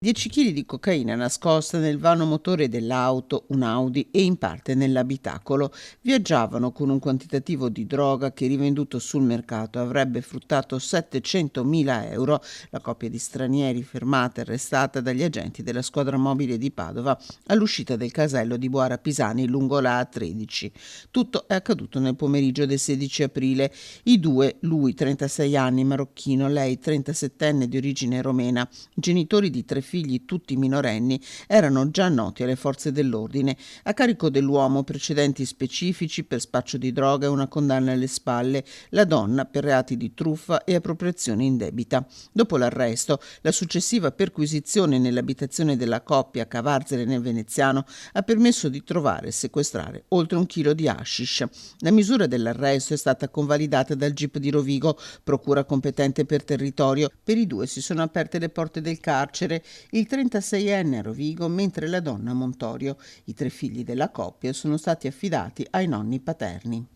10 kg di cocaina nascosta nel vano motore dell'auto, un Audi, e in parte nell'abitacolo. Viaggiavano con un quantitativo di droga che, rivenduto sul mercato, avrebbe fruttato 700.000 euro. La coppia di stranieri fermata e arrestata dagli agenti della squadra mobile di Padova all'uscita del casello di Boara Pisani lungo la A13. Tutto è accaduto nel pomeriggio del 16 aprile. I due, lui 36 anni marocchino, lei 37enne di origine romena, genitori di 3 figli tutti minorenni, erano già noti alle forze dell'ordine. A carico dell'uomo precedenti specifici per spaccio di droga e una condanna alle spalle, la donna per reati di truffa e appropriazione indebita. Dopo l'arresto, la successiva perquisizione nell'abitazione della coppia a Cavarzere nel Veneziano ha permesso di trovare e sequestrare oltre 1 chilo di hashish. La misura dell'arresto è stata convalidata dal GIP di Rovigo, procura competente per territorio. Per i due si sono aperte le porte del carcere, il 36enne a Rovigo, mentre la donna a Montorio. I 3 figli della coppia sono stati affidati ai nonni paterni.